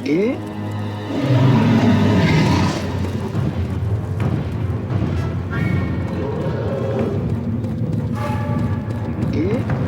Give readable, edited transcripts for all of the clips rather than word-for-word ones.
Okay. Okay.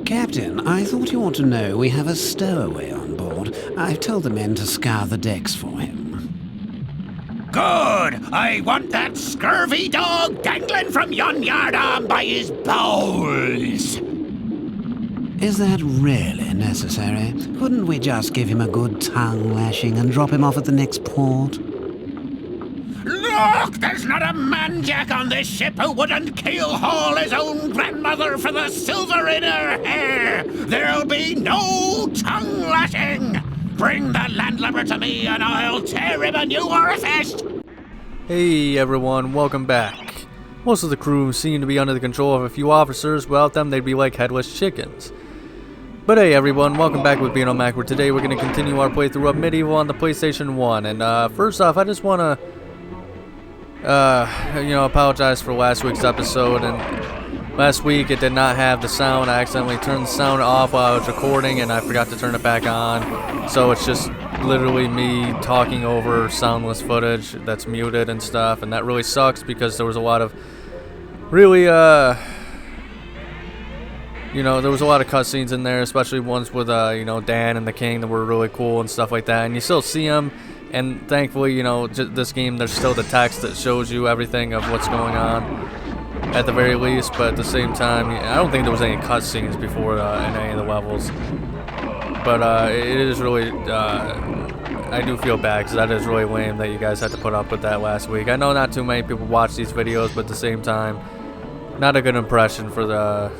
Captain, I thought you ought to know we have a stowaway on board. I've told the men to scour the decks for him. Good! I want that scurvy dog dangling from yon yardarm by his bowels! Is that really necessary? Couldn't we just give him a good tongue lashing and drop him off at the next port? Look! There's not a man-jack on this ship who wouldn't keel-haul his own grandmother for the silver in her hair! There'll be no tongue-lashing! Bring the landlubber to me and I'll tear him a new orifice! Hey everyone, welcome back. Most of the crew seem to be under the control of a few officers. Without them, they'd be like headless chickens. But hey everyone, welcome back with Being on Mac, where today we're going to continue our playthrough of Medieval on the PlayStation 1. And first off, I just want to apologize for last week's episode. And last week it did not have the sound. I accidentally turned the sound off while I was recording and I forgot to turn it back on. So it's just literally me talking over soundless footage that's muted and stuff. And that really sucks because there was a lot of really, there was a lot of cutscenes in there, especially ones with, Dan and the King that were really cool and stuff like that. And you still see them. And thankfully, this game, there's still the text that shows you everything of what's going on, at the very least. But at the same time, I don't think there was any cutscenes before in any of the levels. But it is really, I do feel bad because that is really lame that you guys had to put up with that last week. I know not too many people watch these videos, but at the same time, not a good impression for the,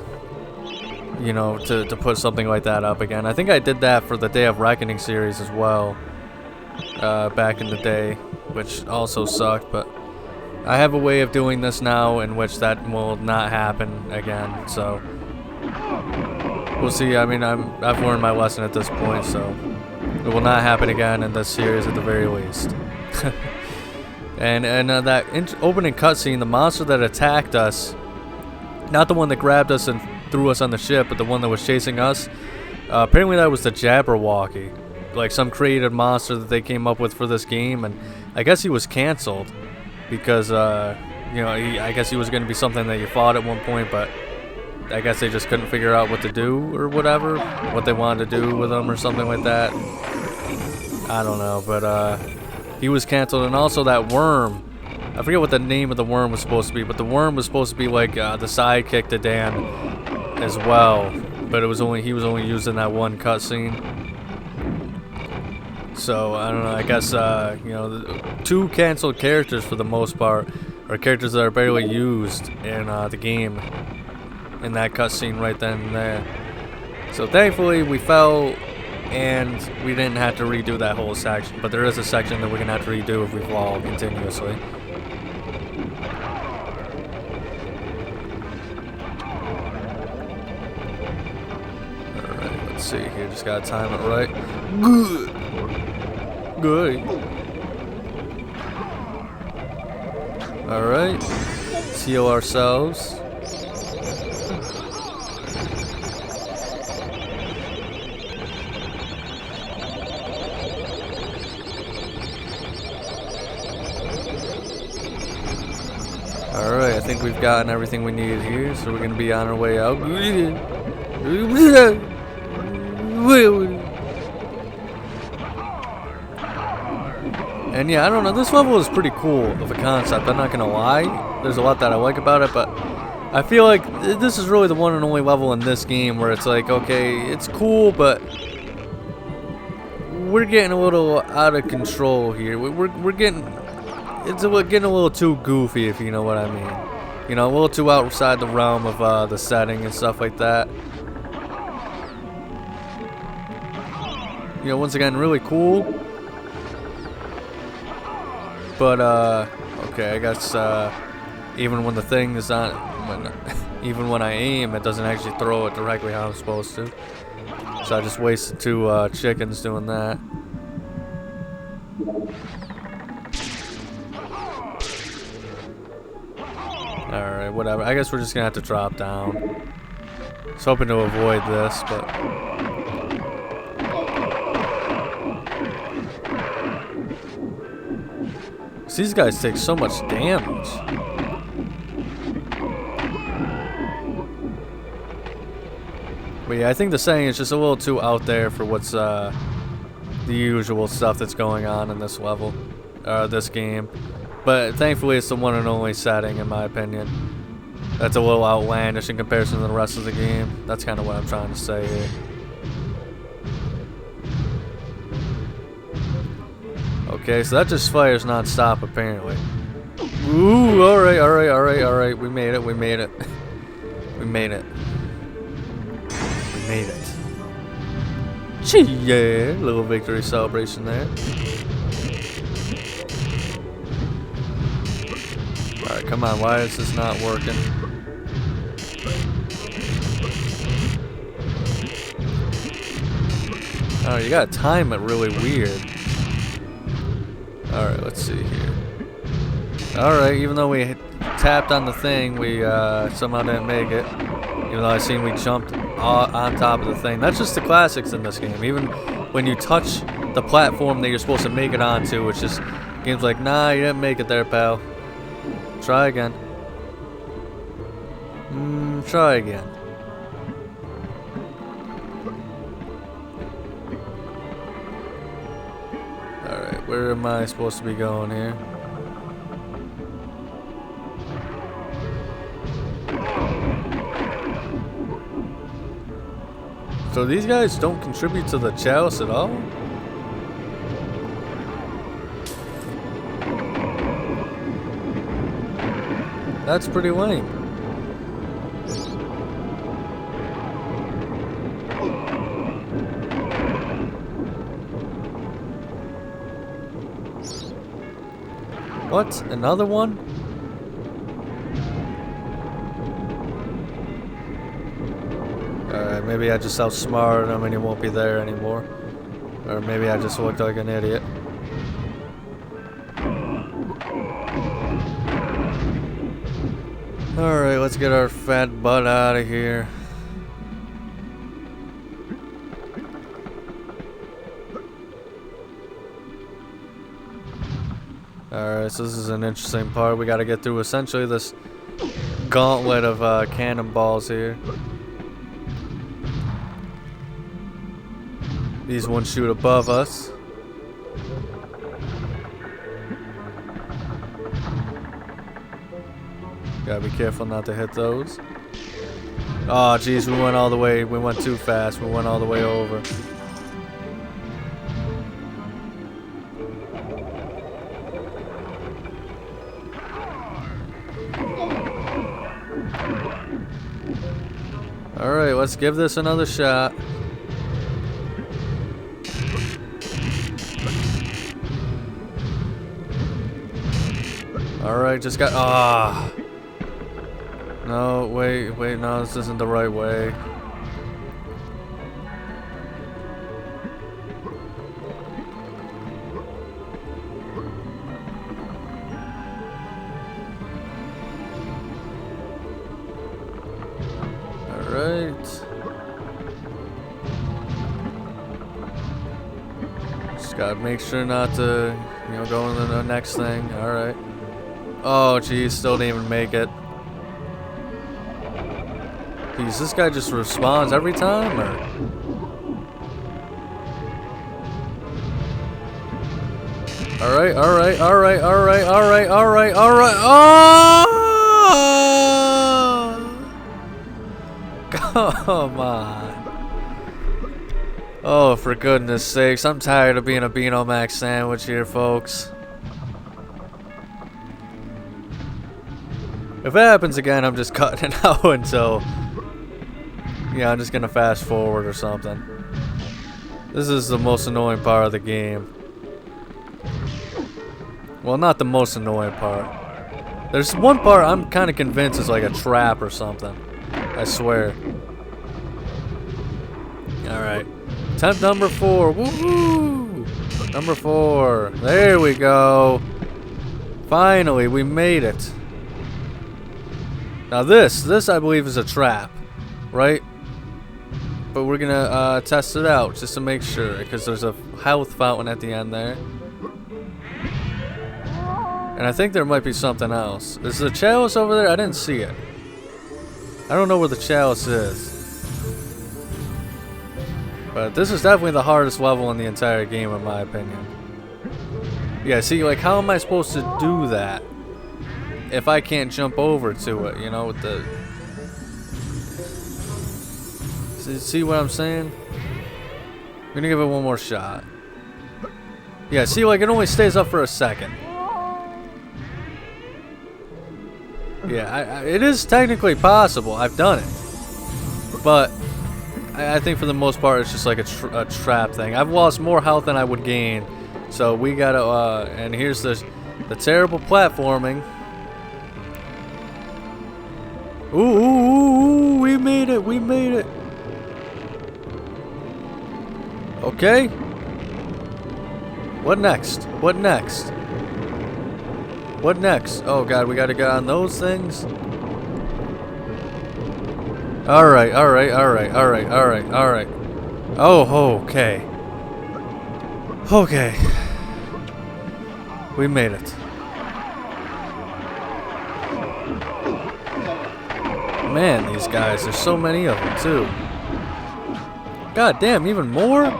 to put something like that up again. I think I did that for the Day of Reckoning series as well. Back in the day, which also sucked, but I have a way of doing this now in which that will not happen again, so we'll see. I mean, I've learned my lesson at this point, so it will not happen again in this series at the very least. and that opening cutscene, the monster that attacked us, not the one that grabbed us and threw us on the ship, but the one that was chasing us, apparently that was the Jabberwocky. Like some created monster that they came up with for this game, and I guess he was canceled because I guess he was going to be something that you fought at one point, but I guess they just couldn't figure out what to do or whatever, what they wanted to do with him or something like that. I don't know, but he was canceled. And also that worm, I forget what the name of the worm was supposed to be, but the worm was supposed to be like the sidekick to Dan as well, but he was only used in that one cutscene. So, I don't know, I guess, the two canceled characters for the most part are characters that are barely used in the game in that cutscene right then and there. So, thankfully, we fell and we didn't have to redo that whole section. But there is a section that we're going to have to redo if we fall continuously. Alright, let's see here. Just got to time it right. Good. Good. Alright. Seal ourselves. Alright, I think we've gotten everything we needed here, so we're going to be on our way out. And yeah, I don't know, this level is pretty cool of a concept, I'm not gonna lie. There's a lot that I like about it, but I feel like this is really the one and only level in this game where it's like, okay, it's cool, but we're getting a little out of control here. We're getting, getting a little too goofy, if you know what I mean. You know, a little too outside the realm of the setting and stuff like that. You know, once again, really cool. But, okay, I guess, even when the thing is on, even when I aim, it doesn't actually throw it directly how I'm supposed to. So I just wasted 2 chickens doing that. Alright, whatever. I guess we're just gonna have to drop down. I was hoping to avoid this, but... These guys take so much damage. But yeah, I think the setting is just a little too out there for what's the usual stuff that's going on in this level, this game. But thankfully it's the one and only setting, in my opinion. That's a little outlandish in comparison to the rest of the game. That's kind of what I'm trying to say here. Okay, so that just fires non-stop, apparently. Ooh, alright, alright, alright, alright. We made it, we made it. We made it. We made it. Gee, yeah, little victory celebration there. Alright, come on, why is this not working? Oh, you gotta time it really weird. Alright, let's see here. Alright, even though we tapped on the thing, we somehow didn't make it. Even though I seen we jumped on top of the thing. That's just the classics in this game. Even when you touch the platform that you're supposed to make it onto, it's just games like, nah, you didn't make it there, pal. Try again. Try again. Alright, where am I supposed to be going here? So these guys don't contribute to the chalice at all? That's pretty lame. What? Another one? Alright, maybe I just outsmarted him and he won't be there anymore. Or maybe I just looked like an idiot. Alright, let's get our fat butt out of here. Alright, so this is an interesting part. We gotta get through essentially this gauntlet of cannonballs here. These ones shoot above us. Gotta be careful not to hit those. Oh, geez, we went all the way. We went too fast. We went all the way over. Alright, let's give this another shot. Alright, just got... Ah! No, wait, no, this isn't the right way. Alright. Just gotta make sure not to, go into the next thing. Alright. Oh, geez, still didn't even make it. Jeez, this guy just respawns every time, or? Alright, alright, alright, alright, alright, alright, alright. Oh! Come on. Oh, for goodness sakes. I'm tired of being a Beano Mac sandwich here, folks. If it happens again, I'm just cutting it out until... Yeah, I'm just gonna fast forward or something. This is the most annoying part of the game. Well, not the most annoying part. There's one part I'm kind of convinced is like a trap or something. I swear. Alright. Attempt number 4. Woohoo! Number 4. There we go. Finally, we made it. Now this I believe is a trap. Right? But we're gonna test it out just to make sure. Because there's a health fountain at the end there. And I think there might be something else. Is the chalice over there? I didn't see it. I don't know where the chalice is. But this is definitely the hardest level in the entire game, in my opinion. Yeah, see, like, how am I supposed to do that if I can't jump over to it, you know, with the... See what I'm saying? I'm gonna give it one more shot. Yeah, see, like, it only stays up for a second. Yeah, it is technically possible. I've done it. But I think for the most part, it's just like a trap thing. I've lost more health than I would gain. So we gotta, and here's the terrible platforming. Ooh, ooh, ooh, ooh, we made it, we made it. Okay. What next? What next? What next? Oh god, we gotta get on those things? Alright, alright, alright, alright, alright, alright. Oh, okay. Okay. We made it. Man, these guys, there's so many of them too. God damn, even more?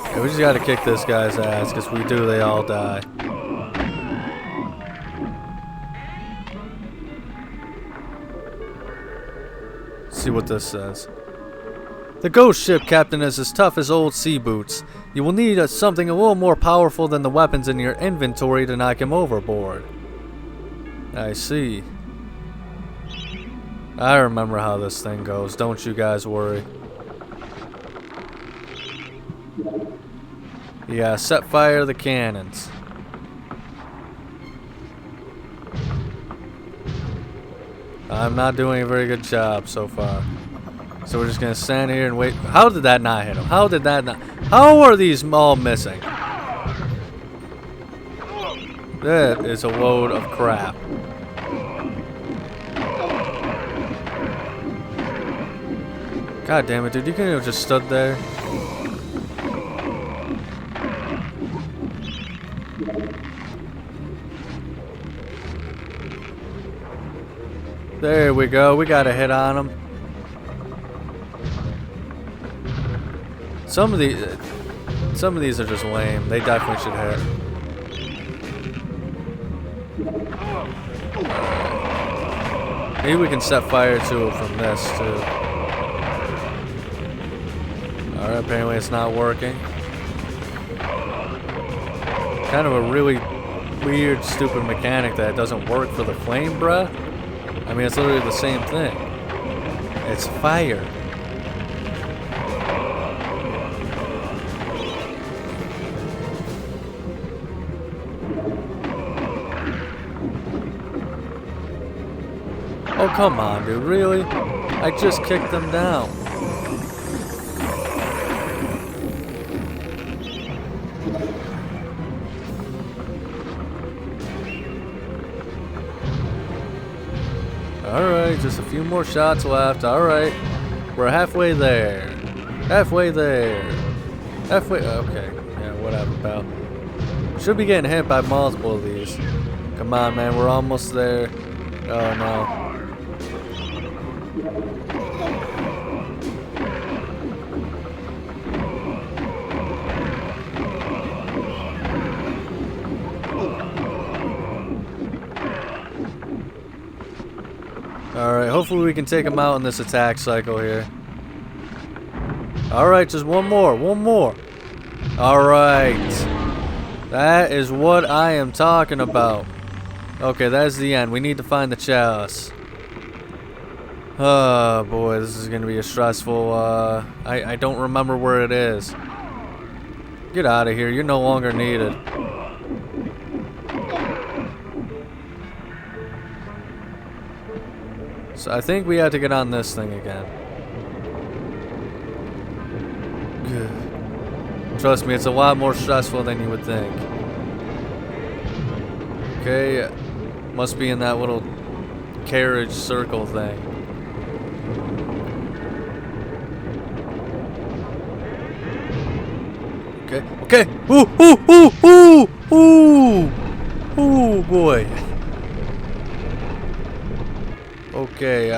Yeah, we just gotta kick this guy's ass, because we do, they all die. Let's see what this says. The ghost ship captain is as tough as old sea boots. You will need something a little more powerful than the weapons in your inventory to knock him overboard. I see. I remember how this thing goes, don't you guys worry. Yeah, set fire to the cannons. I'm not doing a very good job so far. So we're just gonna stand here and wait. How did that not hit him? How did that not? How are these all missing? That is a load of crap. God damn it, dude. You couldn't have just stood there. There we go. We got a hit on him. Some of these are just lame. They definitely should hit. Maybe we can set fire to it from this too. Alright, apparently it's not working. Kind of a really weird, stupid mechanic that it doesn't work for the flame breath. I mean, it's literally the same thing. It's fire. Oh, come on, dude. Really? I just kicked them down. Alright, just a few more shots left. Alright. We're halfway there. Halfway there. Halfway. Okay. Yeah, whatever, pal. Should be getting hit by multiple of these. Come on, man. We're almost there. Oh, no. Alright, hopefully we can take him out in this attack cycle here. Alright, just one more. Alright. That is what I am talking about. Okay, that's the end. We need to find the chalice. Oh boy, this is gonna be a stressful, I don't remember where it is. Get out of here, you're no longer needed. So I think we have to get on this thing again. Good. Trust me, it's a lot more stressful than you would think. Okay, must be in that little carriage circle thing. Okay. Ooh, boy. Okay,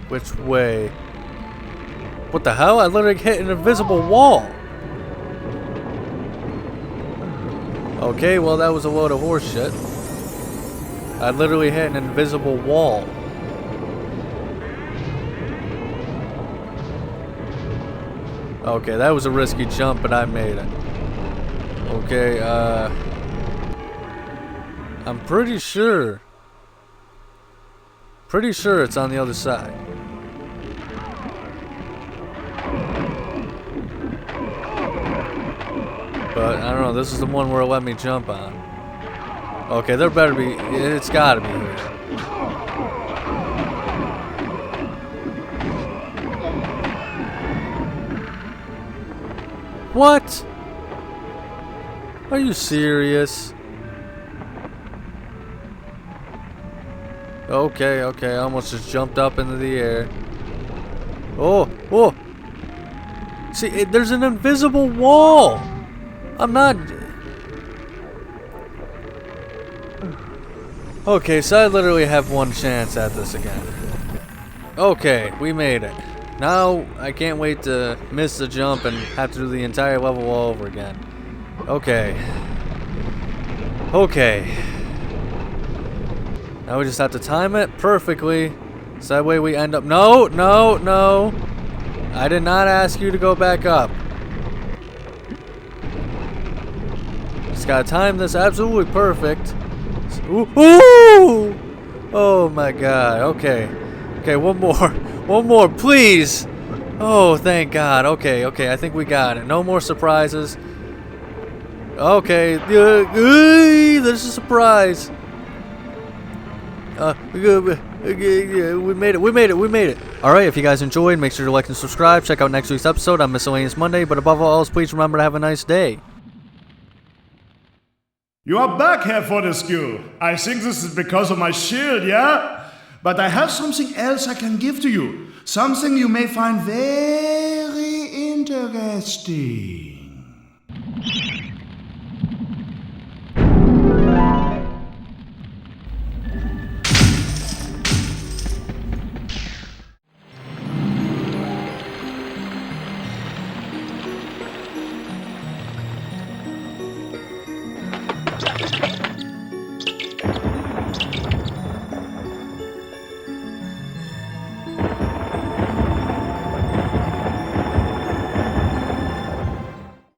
which way? What the hell? I literally hit an invisible wall. Okay, well that was a load of horse shit. I literally hit an invisible wall. Okay, that was a risky jump, but I made it. Okay, I'm pretty sure it's on the other side. But, I don't know, this is the one where it let me jump on. Okay, there better be, it's gotta be here. What? Are you serious? Okay, I almost just jumped up into the air. Oh! See, there's an invisible wall! I'm not... Okay, so I literally have one chance at this again. Okay, we made it. Now, I can't wait to miss the jump and have to do the entire level all over again. Okay. Now we just have to time it perfectly. So that way we end up... No! I did not ask you to go back up. Just gotta time this absolutely perfect. Ooh! Oh my god, okay. Okay, one more, please! Oh, thank god, okay, I think we got it. No more surprises. Okay, there's a surprise. We made it. Alright, if you guys enjoyed, make sure to like and subscribe. Check out next week's episode on Miscellaneous Monday, but above all else, please remember to have a nice day. You are back, Herr Fortesque. I think this is because of my shield, yeah? But I have something else I can give to you. Something you may find very interesting.